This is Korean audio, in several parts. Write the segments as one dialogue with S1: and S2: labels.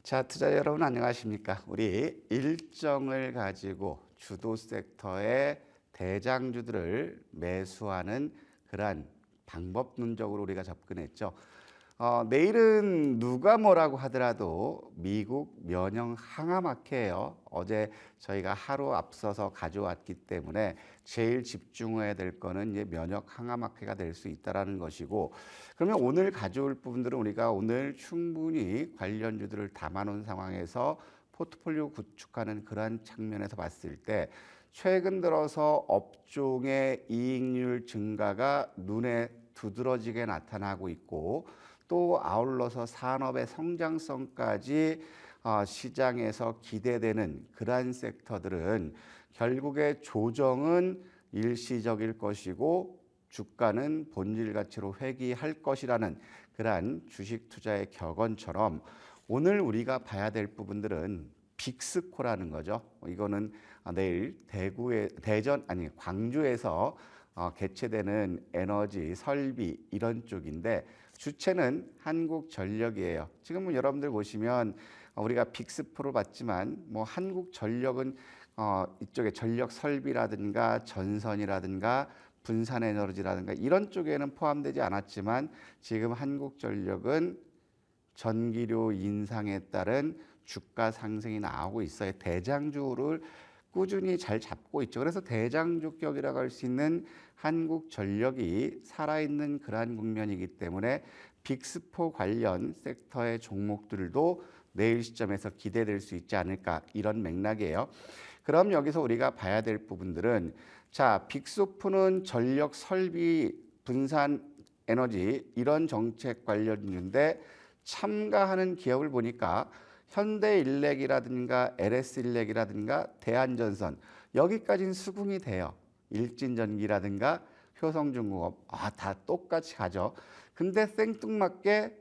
S1: 자, 투자 여러분 안녕하십니까? 우리 일정을 가지고 주도 섹터의 대장주들을 매수하는 그러한 방법론적으로 우리가 접근했죠. 내일은 누가 뭐라고 하더라도 미국 면역 항암학회예요. 어제 저희가 하루 앞서서 가져왔기 때문에 제일 집중해야 될 거는 이제 면역 항암학회가 될 수 있다라는 것이고, 그러면 오늘 가져올 부분들은 우리가 오늘 충분히 관련주들을 담아놓은 상황에서 포트폴리오 구축하는 그러한 측면에서 봤을 때 최근 들어서 업종의 이익률 증가가 눈에 두드러지게 나타나고 있고, 또 아울러서 산업의 성장성까지 시장에서 기대되는 그러한 섹터들은 결국에 조정은 일시적일 것이고 주가는 본질 가치로 회귀할 것이라는 그러한 주식 투자의 격언처럼, 오늘 우리가 봐야 될 부분들은 빅스코라는 거죠. 이거는 내일 광주에서 개최되는 에너지, 설비 이런 쪽인데 주체는 한국전력이에요. 지금 여러분들 보시면 우리가 빅스코를 봤지만 한국전력은 이쪽에 전력 설비라든가 전선이라든가 분산에너지라든가 이런 쪽에는 포함되지 않았지만 지금 한국전력은 전기료 인상에 따른 주가 상승이 나오고 있어요. 대장주를 꾸준히 잘 잡고 있죠. 그래서 대장주격이라고 할 수 있는 한국전력이 살아있는 그러한 국면이기 때문에 빅스포 관련 섹터의 종목들도 내일 시점에서 기대될 수 있지 않을까, 이런 맥락이에요. 그럼 여기서 우리가 봐야 될 부분들은, 자, 빅스포는 전력 설비 분산 에너지 이런 정책 관련주인데 참가하는 기업을 보니까 현대일렉이라든가 LS일렉이라든가 대한전선, 여기까지는 수긍이 돼요. 일진전기라든가 효성중공업 다 똑같이 가죠. 근데 생뚱맞게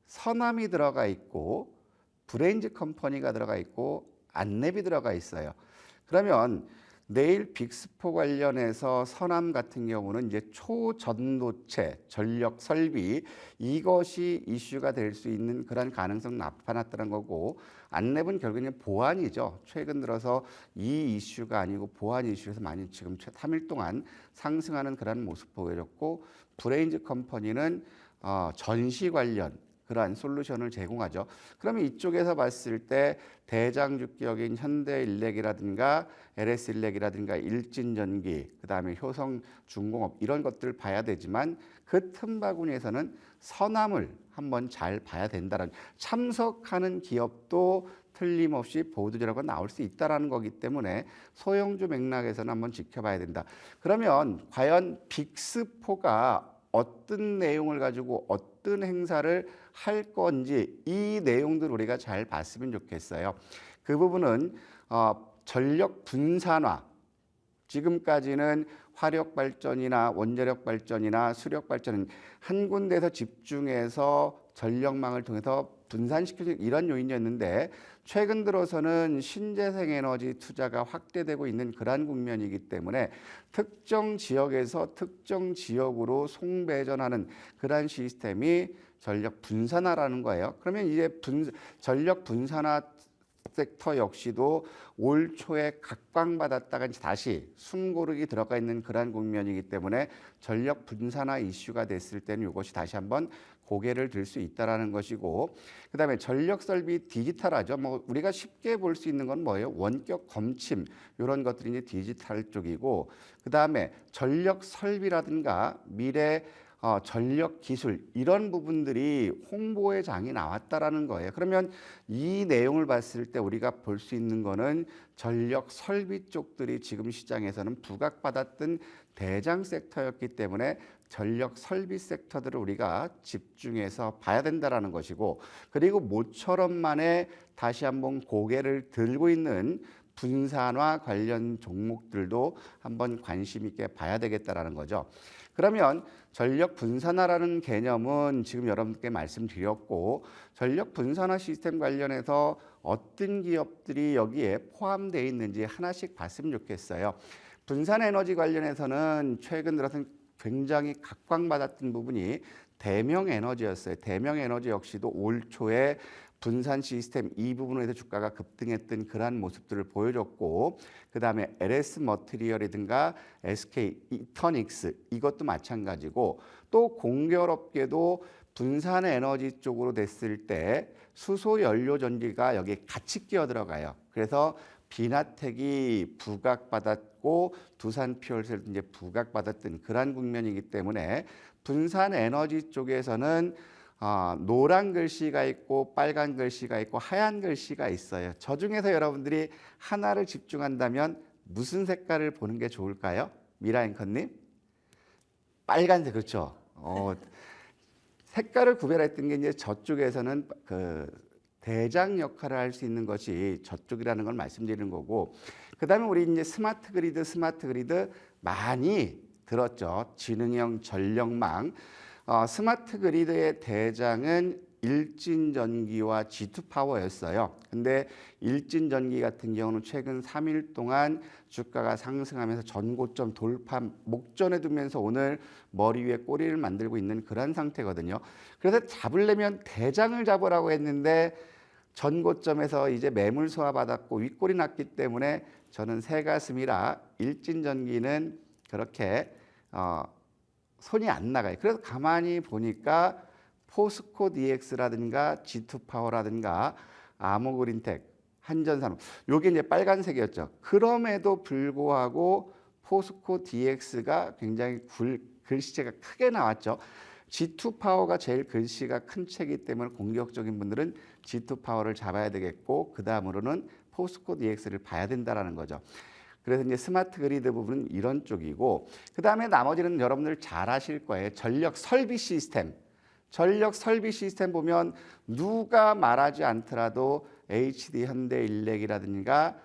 S1: 서남이 들어가 있고 브레인즈 컴퍼니가 들어가 있고 안랩이 들어가 있어요. 그러면 내일 빅스포 관련해서 서남 같은 경우는 이제 초전도체 전력 설비, 이것이 이슈가 될 수 있는 그런 가능성 나타났다는 거고, 안랩은 결국에는 보안이죠. 최근 들어서 이 이슈가 아니고 보안 이슈에서 많이 지금 3일 동안 상승하는 그런 모습 보여줬고, 브레인즈 컴퍼니는 전시 관련 그러한 솔루션을 제공하죠. 그러면 이쪽에서 봤을 때 대장주격인 현대일렉이라든가 LS일렉이라든가 일진전기, 그다음에 효성중공업 이런 것들을 봐야 되지만 그 틈바구니에서는 서남을 한번 잘 봐야 된다는, 참석하는 기업도 틀림없이 보도자료가 나올 수 있다는 거기 때문에 소형주 맥락에서는 한번 지켜봐야 된다. 그러면 과연 빅스포가 어떤 내용을 가지고 어떤 행사를 할 건지 이 내용들 우리가 잘 봤으면 좋겠어요. 그 부분은 전력 분산화, 지금까지는 화력 발전이나 원자력 발전이나 수력 발전은 한 군데에서 집중해서 전력망을 통해서 분산시켜주는 이런 요인이었는데, 최근 들어서는 신재생 에너지 투자가 확대되고 있는 그러한 국면이기 때문에 특정 지역에서 특정 지역으로 송배전하는 그러한 시스템이 전력 분산화라는 거예요. 그러면 이제 전력 분산화 섹터 역시도 올 초에 각광받았다가 다시 숨고르기 들어가 있는 그러한 국면이기 때문에 전력 분산화 이슈가 됐을 때는 이것이 다시 한번 고개를 들 수 있다라는 것이고, 그다음에 전력 설비 디지털하죠. 우리가 쉽게 볼 수 있는 건 뭐예요? 원격 검침 이런 것들이 이제 디지털 쪽이고, 그다음에 전력 설비라든가 미래 전력 기술 이런 부분들이 홍보의 장이 나왔다라는 거예요. 그러면 이 내용을 봤을 때 우리가 볼 수 있는 거는 전력 설비 쪽들이 지금 시장에서는 부각받았던 대장 섹터였기 때문에 전력 설비 섹터들을 우리가 집중해서 봐야 된다라는 것이고, 그리고 모처럼 만에 다시 한번 고개를 들고 있는 분산화 관련 종목들도 한번 관심 있게 봐야 되겠다라는 거죠. 그러면 전력 분산화라는 개념은 지금 여러분께 말씀드렸고, 전력 분산화 시스템 관련해서 어떤 기업들이 여기에 포함되어 있는지 하나씩 봤으면 좋겠어요. 분산 에너지 관련해서는 최근 들어서 굉장히 각광받았던 부분이 대명에너지였어요. 대명에너지 역시도 올 초에 분산 시스템 이 부분에서 주가가 급등했던 그러한 모습들을 보여줬고, 그 다음에 LS 머티리얼이든가 SK 이터닉스 이것도 마찬가지고, 또 공결업계도 분산 에너지 쪽으로 됐을 때 수소 연료 전기가 여기에 같이 끼어 들어가요. 그래서 비나텍이 부각받았고 두산 퓨얼셀도 이제 부각받았던 그러한 국면이기 때문에 분산 에너지 쪽에서는 노란 글씨가 있고 빨간 글씨가 있고 하얀 글씨가 있어요. 저 중에서 여러분들이 하나를 집중한다면 무슨 색깔을 보는 게 좋을까요? 미라 앵커님? 빨간색, 그렇죠. 색깔을 구별했던 게 이제 저쪽에서는 그 대장 역할을 할 수 있는 것이 저쪽이라는 걸 말씀드리는 거고, 그다음에 우리 이제 스마트 그리드 많이 들었죠. 지능형 전력망. 스마트 그리드의 대장은 일진전기와 G2파워였어요. 근데 일진전기 같은 경우는 최근 3일 동안 주가가 상승하면서 전고점 돌파 목전에 두면서 오늘 머리 위에 꼬리를 만들고 있는 그런 상태거든요. 그래서 잡으려면 대장을 잡으라고 했는데 전고점에서 이제 매물 소화받았고 윗골이 났기 때문에 저는 새가슴이라 일진전기는 그렇게 손이 안 나가요. 그래서 가만히 보니까 포스코 DX라든가 G2파워라든가 아모그린텍, 한전산업 요게 이제 빨간색이었죠. 그럼에도 불구하고 포스코 DX가 굉장히 글씨체가 크게 나왔죠. G2파워가 제일 글씨가 큰 채이기 때문에 공격적인 분들은 G2파워를 잡아야 되겠고, 그 다음으로는 포스코 DX를 봐야 된다라는 거죠. 그래서 이제 스마트 그리드 부분은 이런 쪽이고, 그 다음에 나머지는 여러분들 잘 아실 거예요. 전력 설비 시스템. 전력 설비 시스템 보면 누가 말하지 않더라도 HD 현대일렉이라든가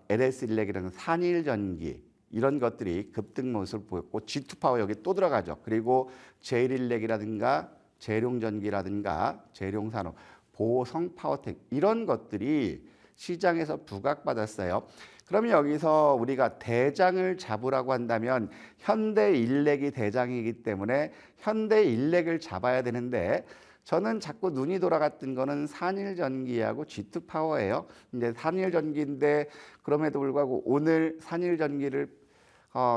S1: LS일렉이라는 산일전기 이런 것들이 급등 모습을 보였고, G2파워 여기 또 들어가죠. 그리고 제일일렉이라든가 재룡전기라든가 재룡산업, 보성파워텍 이런 것들이 시장에서 부각받았어요. 그러면 여기서 우리가 대장을 잡으라고 한다면 현대일렉이 대장이기 때문에 현대일렉을 잡아야 되는데, 저는 자꾸 눈이 돌아갔던 거는 산일전기하고 G2파워예요. 근데 산일전기인데 그럼에도 불구하고 오늘 산일전기를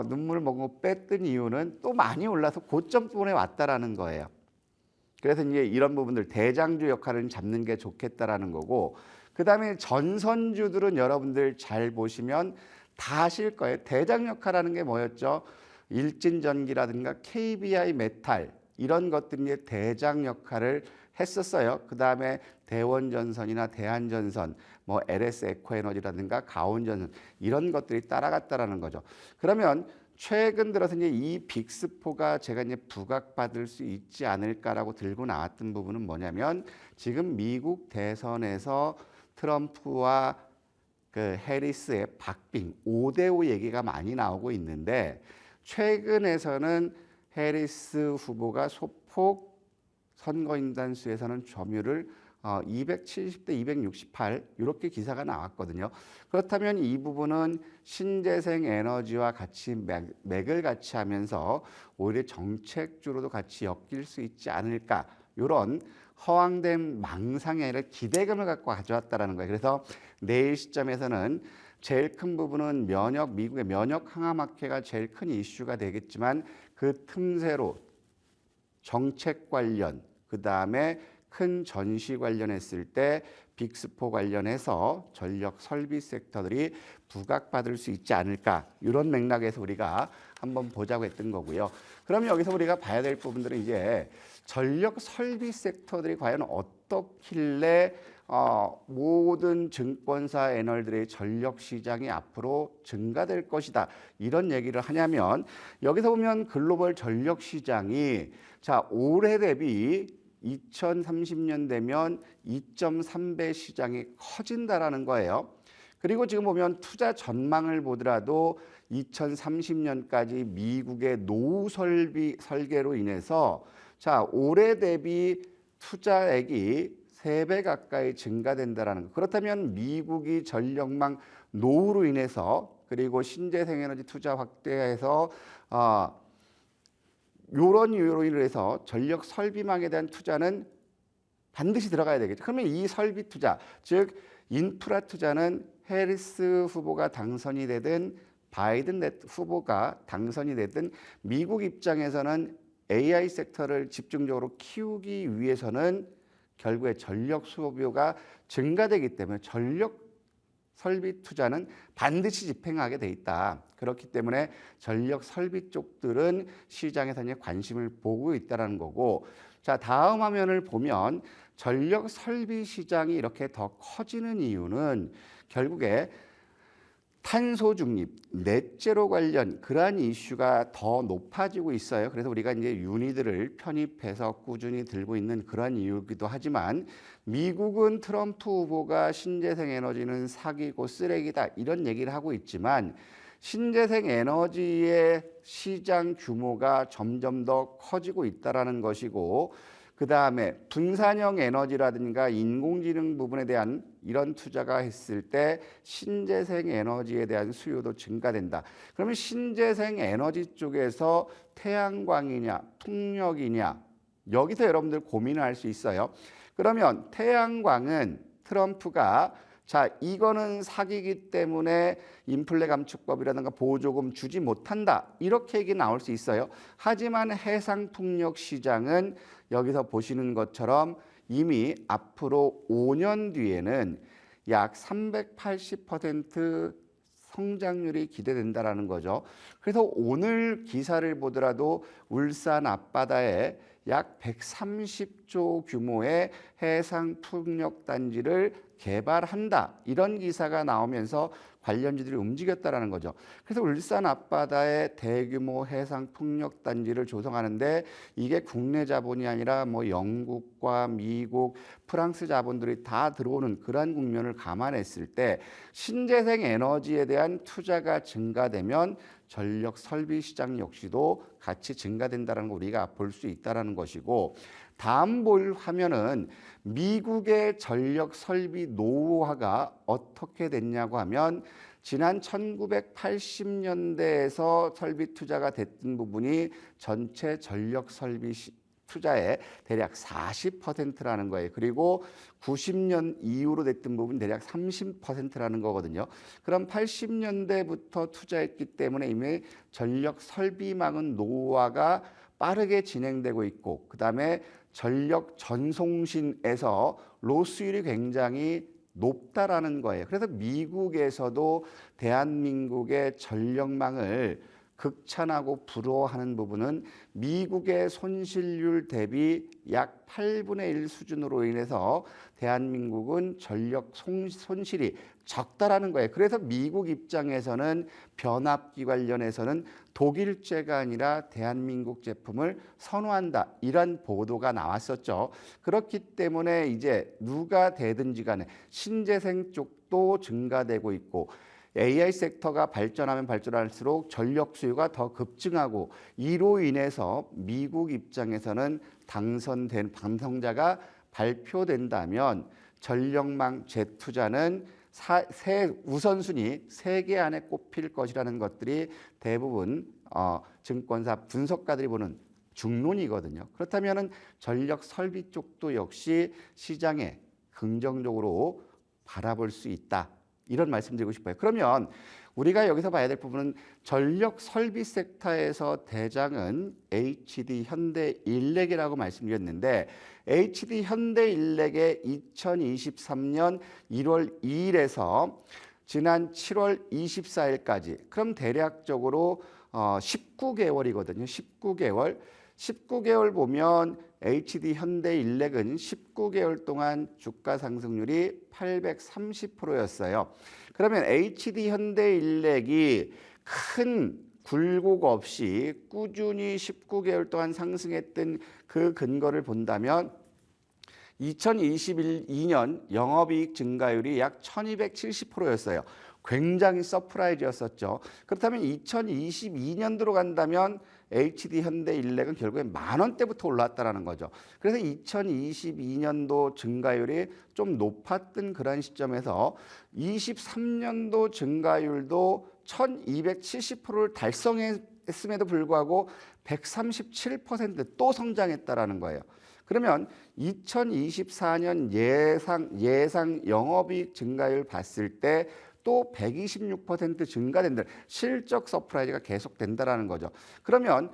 S1: 눈물 머금고 뺐던 이유는 또 많이 올라서 고점 부분에 왔다라는 거예요. 그래서 이제 이런 부분들 대장주 역할을 잡는 게 좋겠다라는 거고, 그 다음에 전선주들은 여러분들 잘 보시면 다 아실 거예요. 대장 역할하는 게 뭐였죠? 일진전기라든가 KBI 메탈 이런 것들이 대장 역할을 했었어요. 그 다음에 대원전선이나 대한전선, 뭐 LS 에코에너지라든가 가온전선 이런 것들이 따라갔다라는 거죠. 그러면 최근 들어서 이제 이 빅스포가 제가 이제 부각받을 수 있지 않을까라고 들고 나왔던 부분은 뭐냐면, 지금 미국 대선에서 트럼프와 그 해리스의 박빙 5대5 얘기가 많이 나오고 있는데, 최근에서는 해리스 후보가 소폭 선거인단 수에서는 점유율을 270대 268 이렇게 기사가 나왔거든요. 그렇다면 이 부분은 신재생 에너지와 같이 맥을 같이 하면서 오히려 정책주로도 같이 엮일 수 있지 않을까, 이런 허황된 망상이 아니라 기대감을 갖고 가져왔다는 거예요. 그래서 내일 시점에서는 제일 큰 부분은 미국의 면역 항암학회가 제일 큰 이슈가 되겠지만, 그 틈새로 정책 관련, 그 다음에 큰 전시 관련했을 때 빅스포 관련해서 전력 설비 섹터들이 부각받을 수 있지 않을까, 이런 맥락에서 우리가 한번 보자고 했던 거고요. 그러면 여기서 우리가 봐야 될 부분들은 이제 전력 설비 섹터들이 과연 어떻길래 모든 증권사 애널들의 전력 시장이 앞으로 증가될 것이다, 이런 얘기를 하냐면, 여기서 보면 글로벌 전력 시장이 올해 대비 2030년 되면 2.3배 시장이 커진다라는 거예요. 그리고 지금 보면 투자 전망을 보더라도 2030년까지 미국의 노후 설비 설계로 인해서 올해 대비 투자액이 3배 가까이 증가된다라는 거. 그렇다면 미국이 전력망 노후로 인해서, 그리고 신재생에너지 투자 확대해서 이런 이유로 인해서 전력 설비망에 대한 투자는 반드시 들어가야 되겠죠. 그러면 이 설비 투자, 즉 인프라 투자는 해리스 후보가 당선이 되든 바이든 후보가 당선이 되든 미국 입장에서는 AI 섹터를 집중적으로 키우기 위해서는 결국에 전력 소비가 증가되기 때문에 전력 설비 투자는 반드시 집행하게 돼 있다. 그렇기 때문에 전력 설비 쪽들은 시장에서 이제 관심을 보고 있다는 거고, 자, 다음 화면을 보면 전력 설비 시장이 이렇게 더 커지는 이유는 결국에 탄소 중립, 넷제로 관련 그러한 이슈가 더 높아지고 있어요. 그래서 우리가 이제 유니들을 편입해서 꾸준히 들고 있는 그런 이유이기도 하지만, 미국은 트럼프 후보가 신재생 에너지는 사기고 쓰레기다 이런 얘기를 하고 있지만, 신재생 에너지의 시장 규모가 점점 더 커지고 있다라는 것이고, 그 다음에 분산형 에너지라든가 인공지능 부분에 대한 이런 투자가 했을 때 신재생 에너지에 대한 수요도 증가된다. 그러면 신재생 에너지 쪽에서 태양광이냐 풍력이냐, 여기서 여러분들 고민을 할 수 있어요. 그러면 태양광은 트럼프가 자, 이거는 사기이기 때문에 인플레 감축법이라든가 보조금 주지 못한다, 이렇게 얘기 나올 수 있어요. 하지만 해상풍력 시장은 여기서 보시는 것처럼 이미 앞으로 5년 뒤에는 약 380% 성장률이 기대된다라는 거죠. 그래서 오늘 기사를 보더라도 울산 앞바다에 약 130조 규모의 해상 풍력 단지를 개발한다, 이런 기사가 나오면서 관련주들이 움직였다라는 거죠. 그래서 울산 앞바다에 대규모 해상 풍력 단지를 조성하는데 이게 국내 자본이 아니라 뭐 영국과 미국, 프랑스 자본들이 다 들어오는 그러한 국면을 감안했을 때 신재생 에너지에 대한 투자가 증가되면 전력 설비 시장 역시도 같이 증가된다는 거 우리가 볼 수 있다는 것이고, 다음 볼 화면은 미국의 전력 설비 노후화가 어떻게 됐냐고 하면, 지난 1980년대에서 설비 투자가 됐던 부분이 전체 전력 설비 투자의 대략 40%라는 거예요. 그리고 90년 이후로 됐던 부분 대략 30%라는 거거든요. 그럼 80년대부터 투자했기 때문에 이미 전력 설비망은 노후화가 빠르게 진행되고 있고, 그 다음에 전력 전송신에서 로스율이 굉장히 높다라는 거예요. 그래서 미국에서도 대한민국의 전력망을 극찬하고 부러워하는 부분은 미국의 손실률 대비 약 8분의 1 수준으로 인해서 대한민국은 전력 손실이 적다라는 거예요. 그래서 미국 입장에서는 변압기 관련해서는 독일제가 아니라 대한민국 제품을 선호한다, 이런 보도가 나왔었죠. 그렇기 때문에 이제 누가 되든지 간에 신재생 쪽도 증가되고 있고, AI 섹터가 발전하면 발전할수록 전력 수요가 더 급증하고, 이로 인해서 미국 입장에서는 당선된 당선자가 발표된다면 전력망 재투자는 우선순위 3개 안에 꼽힐 것이라는 것들이 대부분 증권사 분석가들이 보는 중론이거든요. 그렇다면 전력 설비 쪽도 역시 시장에 긍정적으로 바라볼 수 있다, 이런 말씀드리고 싶어요. 그러면 우리가 여기서 봐야 될 부분은 전력 설비 섹터에서 대장은 HD 현대일렉이라고 말씀드렸는데, HD 현대일렉의 2023년 1월 2일에서 지난 7월 24일까지, 그럼 대략적으로 19개월이거든요. 19개월 보면 HD 현대일렉은 19개월 동안 주가 상승률이 830%였어요. 그러면 HD 현대일렉이 큰 굴곡 없이 꾸준히 19개월 동안 상승했던 그 근거를 본다면 2022년 영업이익 증가율이 약 1270%였어요. 굉장히 서프라이즈였었죠. 그렇다면 2022년도로 간다면 HD 현대일렉은 결국에 10,000원대부터 올랐다는 거죠. 그래서 2022년도 증가율이 좀 높았던 그런 시점에서 23년도 증가율도 1270%를 달성했음에도 불구하고 137% 또 성장했다라는 거예요. 그러면 2024년 예상 영업이익 증가율 봤을 때 또 126% 증가된다. 실적 서프라이즈가 계속된다라는 거죠. 그러면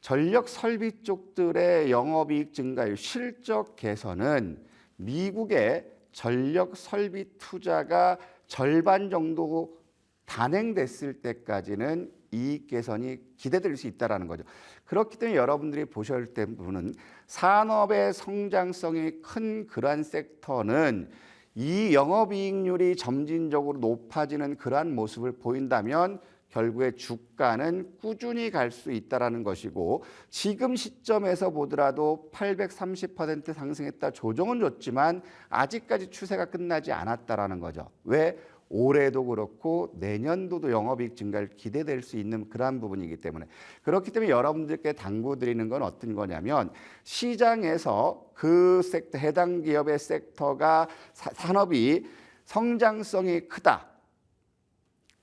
S1: 전력 설비 쪽들의 영업이익 증가율 실적 개선은 미국의 전력 설비 투자가 절반 정도 단행됐을 때까지는 이익 개선이 기대될 수 있다는 거죠. 그렇기 때문에 여러분들이 보셔야 할 부분은 산업의 성장성이 큰 그러한 섹터는 이 영업이익률이 점진적으로 높아지는 그러한 모습을 보인다면 결국에 주가는 꾸준히 갈 수 있다는 것이고, 지금 시점에서 보더라도 830% 상승했다, 조정은 줬지만 아직까지 추세가 끝나지 않았다는 거죠. 왜? 올해도 그렇고 내년도도 영업이익 증가를 기대될 수 있는 그러한 부분이기 때문에. 그렇기 때문에 여러분들께 당부드리는 건 어떤 거냐면, 시장에서 그 섹터, 해당 기업의 섹터가 산업이 성장성이 크다,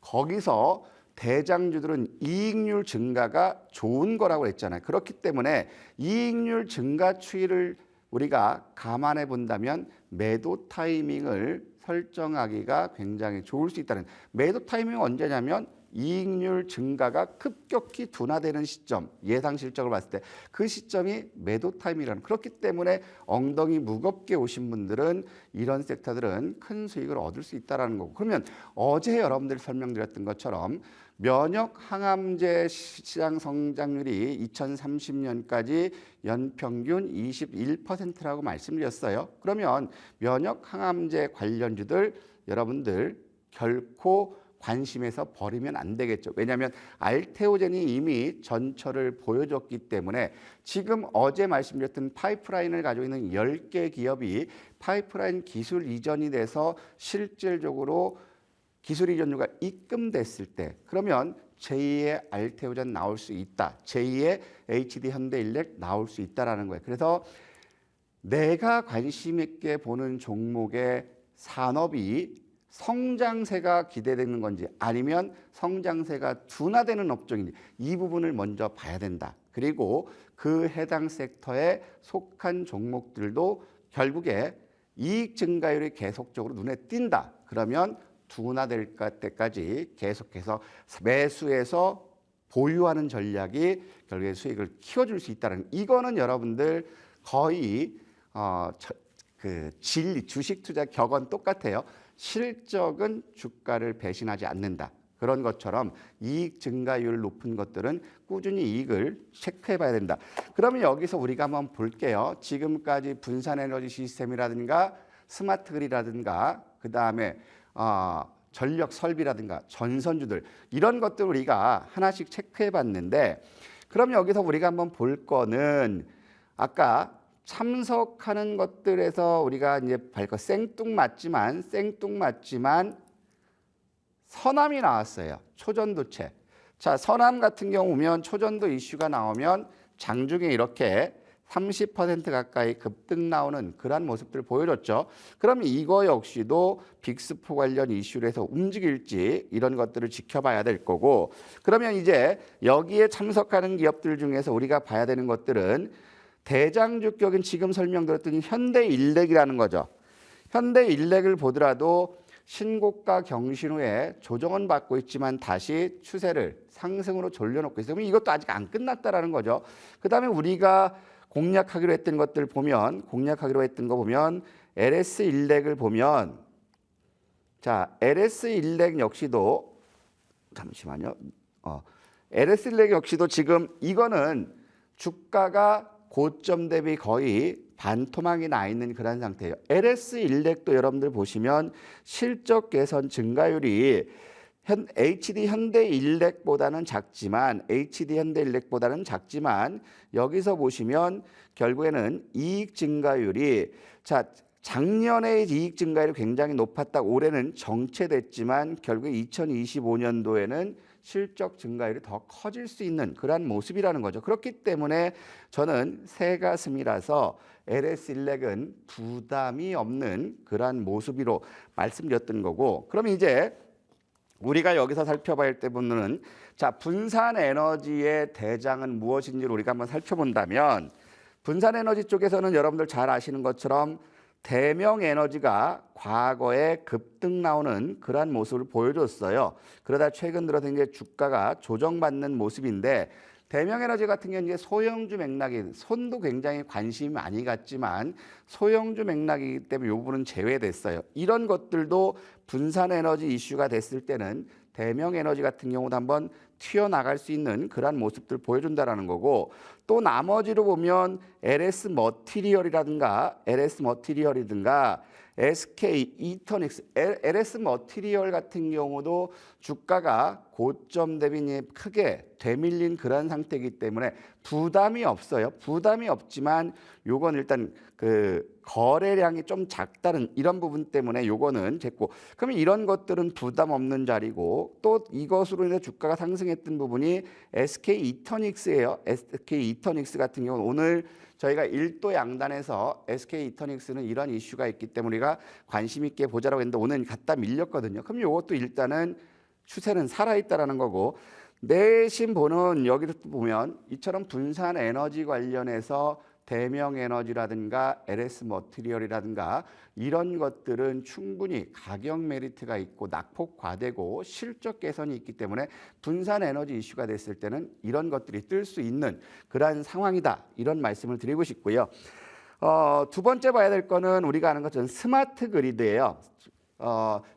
S1: 거기서 대장주들은 이익률 증가가 좋은 거라고 했잖아요. 그렇기 때문에 이익률 증가 추이를 우리가 감안해 본다면 매도 타이밍을 설정하기가 굉장히 좋을 수 있다는. 매도 타이밍은 언제냐면 이익률 증가가 급격히 둔화되는 시점, 예상 실적을 봤을 때 그 시점이 매도 타이밍이라는. 그렇기 때문에 엉덩이 무겁게 오신 분들은 이런 섹터들은 큰 수익을 얻을 수 있다는 거고. 그러면 어제 여러분들이 설명드렸던 것처럼 면역 항암제 시장 성장률이 2030년까지 연평균 21%라고 말씀드렸어요. 그러면 면역 항암제 관련주들 여러분들 결코 관심에서 버리면 안 되겠죠. 왜냐하면 알테오젠이 이미 전철을 보여줬기 때문에 지금 어제 말씀드렸던 파이프라인을 가지고 있는 10개 기업이 파이프라인 기술 이전이 돼서 실질적으로 기술 이전료가 입금됐을 때, 그러면 제2의 알테오젠 나올 수 있다, 제2의 HD 현대일렉 나올 수 있다라는 거예요. 그래서 내가 관심 있게 보는 종목의 산업이 성장세가 기대되는 건지 아니면 성장세가 둔화되는 업종인지 이 부분을 먼저 봐야 된다. 그리고 그 해당 섹터에 속한 종목들도 결국에 이익 증가율이 계속적으로 눈에 띈다. 그러면 둔화될 때까지 계속해서 매수해서 보유하는 전략이 결국에 수익을 키워줄 수 있다는, 이거는 여러분들 거의 진리, 주식 투자 격언 똑같아요. 실적은 주가를 배신하지 않는다. 그런 것처럼 이익 증가율 높은 것들은 꾸준히 이익을 체크해 봐야 된다. 그러면 여기서 우리가 한번 볼게요. 지금까지 분산에너지 시스템이라든가 스마트 그리드라든가 그다음에 전력 설비라든가 전선주들, 이런 것들 우리가 하나씩 체크해 봤는데, 그럼 여기서 우리가 한번 볼 거는 아까 참석하는 것들에서 우리가 이제 생뚱맞지만 서남이 나왔어요. 초전도체. 자, 서남 같은 경우 보면 초전도 이슈가 나오면 장중에 이렇게 30% 가까이 급등 나오는 그러한 모습들을 보여줬죠. 그럼 이거 역시도 빅스포 관련 이슈로 해서 움직일지 이런 것들을 지켜봐야 될 거고, 그러면 이제 여기에 참석하는 기업들 중에서 우리가 봐야 되는 것들은 대장주격인 지금 설명드렸던 현대일렉이라는 거죠. 현대일렉을 보더라도 신고가 경신 후에 조정은 받고 있지만 다시 추세를 상승으로 돌려놓고 있어요. 그럼 이것도 아직 안 끝났다라는 거죠. 그다음에 우리가 공략하기로 했던 것들 보면, LS 일렉을 보면, 자, LS 일렉 역시도 잠시만요. LS 일렉 역시도 지금 이거는 주가가 고점 대비 거의 반토막이 나 있는 그런 상태예요. LS 일렉도 여러분들 보시면 실적 개선 증가율이 HD 현대일렉보다는 작지만 여기서 보시면 결국에는 이익 증가율이, 자, 작년에 이익 증가율이 굉장히 높았다. 올해는 정체됐지만 결국에 2025년도에는 실적 증가율이 더 커질 수 있는 그러한 모습이라는 거죠. 그렇기 때문에 저는 새가슴이라서 LS 일렉은 부담이 없는 그러한 모습으로 말씀드렸던 거고, 그럼 이제 우리가 여기서 살펴봐야 할 부분은, 자, 분산 에너지의 대장은 무엇인지를 우리가 한번 살펴본다면, 분산에너지 쪽에서는 여러분들 잘 아시는 것처럼 대명에너지가 과거에 급등 나오는 그러한 모습을 보여줬어요. 그러다 최근 들어서 이제 주가가 조정받는 모습인데 대명에너지 같은 경우는 이제 소형주 맥락이 손도 굉장히 관심이 많이 갔지만 소형주 맥락이기 때문에 이 부분은 제외됐어요. 이런 것들도 분산에너지 이슈가 됐을 때는 대명에너지 같은 경우도 한번 튀어나갈 수 있는 그러한 모습들 보여준다라는 거고 또 나머지로 보면 LS 머티리얼이라든가 SK 이터닉스, LS 머티리얼 같은 경우도 주가가 고점 대비 크게 되밀린 그런 상태이기 때문에 부담이 없어요. 부담이 없지만 요건 일단 그 거래량이 좀 작다는 이런 부분 때문에 요거는 됐고 그러면 이런 것들은 부담 없는 자리고 또 이것으로 인해 주가가 상승했던 부분이 SK 이터닉스예요. SK 이터닉스 같은 경우는 오늘 저희가 1도 양단에서 SK 이터닉스는 이런 이슈가 있기 때문에 우리가 관심 있게 보자라고 했는데 오늘 갖다 밀렸거든요. 그럼 이것도 일단은 추세는 살아있다라는 거고 내심 보는 여기서 보면 이처럼 분산 에너지 관련해서 대명에너지라든가 LS 머티리얼이라든가 이런 것들은 충분히 가격 메리트가 있고 낙폭 과대고 실적 개선이 있기 때문에 분산 에너지 이슈가 됐을 때는 이런 것들이 뜰 수 있는 그러한 상황이다. 이런 말씀을 드리고 싶고요. 두 번째 봐야 될 거는 우리가 아는 것처럼 스마트 그리드예요.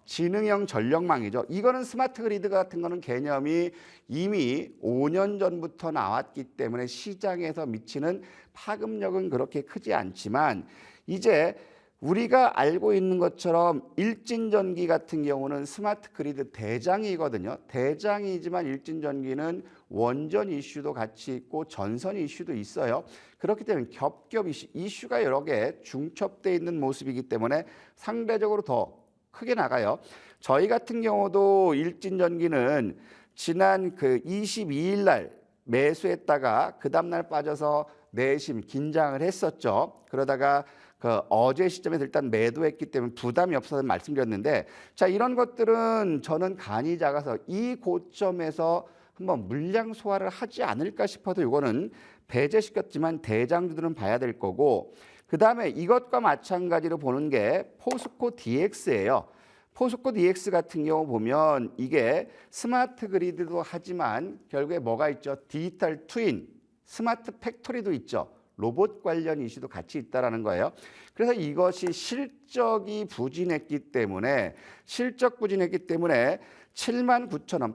S1: 지능형 전력망이죠. 이거는 스마트 그리드 같은 거는 개념이 이미 5년 전부터 나왔기 때문에 시장에서 미치는 파급력은 그렇게 크지 않지만 이제 우리가 알고 있는 것처럼 일진전기 같은 경우는 스마트 그리드 대장이거든요. 대장이지만 일진전기는 원전 이슈도 같이 있고 전선 이슈도 있어요. 그렇기 때문에 겹겹 이슈가 여러 개 중첩되어 있는 모습이기 때문에 상대적으로 더 크게 나가요. 저희 같은 경우도 일진전기는 지난 그 22일 날 매수했다가 그 다음날 빠져서 내심 긴장을 했었죠. 그러다가 그 어제 시점에서 일단 매도했기 때문에 부담이 없어서 말씀드렸는데 자 이런 것들은 저는 간이 작아서 이 고점에서 한번 물량 소화를 하지 않을까 싶어도 이거는 배제시켰지만 대장주들은 봐야 될 거고 그 다음에 이것과 마찬가지로 보는 게 포스코 DX예요. 포스코 DX 같은 경우 보면 이게 스마트 그리드도 하지만 결국에 뭐가 있죠? 디지털 트윈, 스마트 팩토리도 있죠. 로봇 관련 이슈도 같이 있다라는 거예요. 그래서 이것이 실적이 부진했기 때문에 79,000원,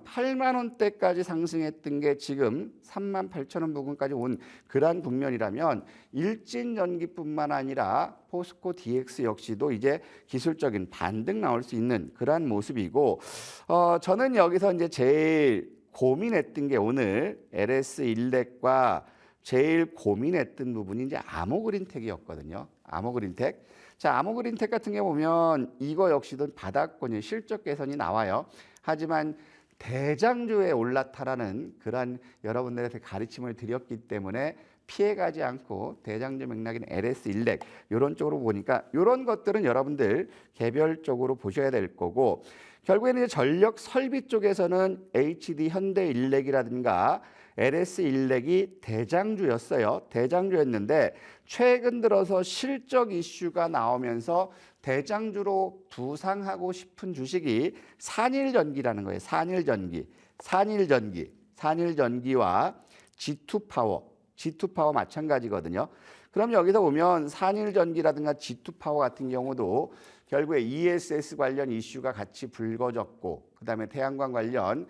S1: 8만 원대까지 상승했던 게 지금 38,000원 부근까지 온 그러한 국면이라면 일진전기뿐만 아니라 포스코 DX 역시도 이제 기술적인 반등 나올 수 있는 그러한 모습이고 저는 여기서 이제 제일 고민했던 게 오늘 LS 일렉과 제일 고민했던 부분이 이제 아모그린텍이었거든요. 아모그린텍. 자, 아모그린텍 같은 경우 보면 이거 역시도 바닥권이 실적 개선이 나와요. 하지만 대장주에 올라타라는 그러한 여러분들한테 가르침을 드렸기 때문에 피해가지 않고 대장주 맥락인 LS 일렉 이런 쪽으로 보니까 이런 것들은 여러분들 개별적으로 보셔야 될 거고 결국에는 이제 전력 설비 쪽에서는 HD 현대일렉이라든가 LS 일렉이 대장주였어요. 대장주였는데 최근 들어서 실적 이슈가 나오면서 대장주로 부상하고 싶은 주식이 산일전기라는 거예요. 산일전기와 G2파워 마찬가지거든요. 그럼 여기서 보면 산일전기라든가 G2파워 같은 경우도 결국에 ESS 관련 이슈가 같이 불거졌고 그다음에 태양광 관련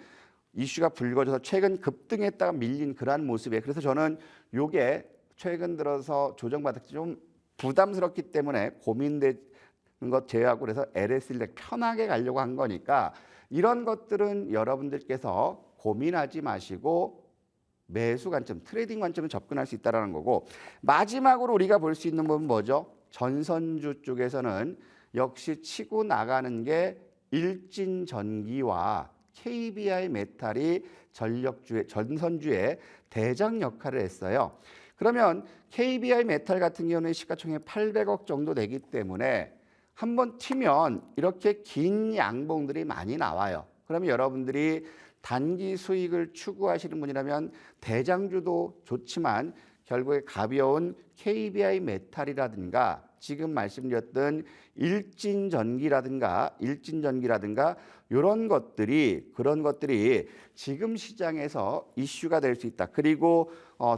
S1: 이슈가 불거져서 최근 급등했다가 밀린 그러한 모습에 그래서 저는 이게 최근 들어서 조정받았기 좀 부담스럽기 때문에 고민되는 것 제외하고 그래서 LS일렉 편하게 가려고 한 거니까 이런 것들은 여러분들께서 고민하지 마시고 매수 관점, 트레이딩 관점에 접근할 수 있다는 거고 마지막으로 우리가 볼 수 있는 부분은 뭐죠? 전선주 쪽에서는 역시 치고 나가는 게 일진전기와 KBI 메탈이 전선주의 대장 역할을 했어요. 그러면 KBI 메탈 같은 경우는 시가총액 800억 정도 되기 때문에 한번 튀면 이렇게 긴 양봉들이 많이 나와요. 그러면 여러분들이 단기 수익을 추구하시는 분이라면 대장주도 좋지만 결국에 가벼운 KBI 메탈이라든가 지금 말씀드렸던 일진전기라든가 이런 것들이 그런 것들이 지금 시장에서 이슈가 될 수 있다. 그리고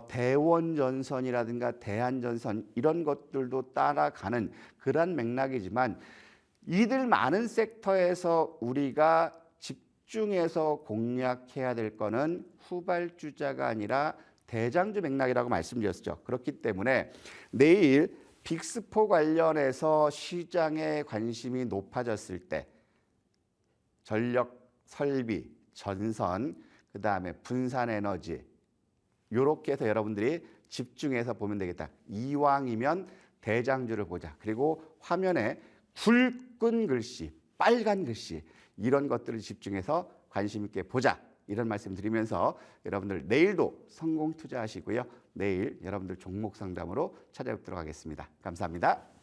S1: 대원전선이라든가 대한전선 이런 것들도 따라가는 그런 맥락이지만 이들 많은 섹터에서 우리가 집중해서 공략해야 될 거는 후발주자가 아니라 대장주 맥락이라고 말씀드렸죠. 그렇기 때문에 내일 빅4 관련해서 시장에 관심이 높아졌을 때 전력, 설비, 전선, 그다음에 분산에너지 이렇게 해서 여러분들이 집중해서 보면 되겠다. 이왕이면 대장주를 보자. 그리고 화면에 굵은 글씨, 빨간 글씨 이런 것들을 집중해서 관심 있게 보자. 이런 말씀 드리면서 여러분들 내일도 성공 투자하시고요. 내일 여러분들 종목 상담으로 찾아뵙도록 하겠습니다. 감사합니다.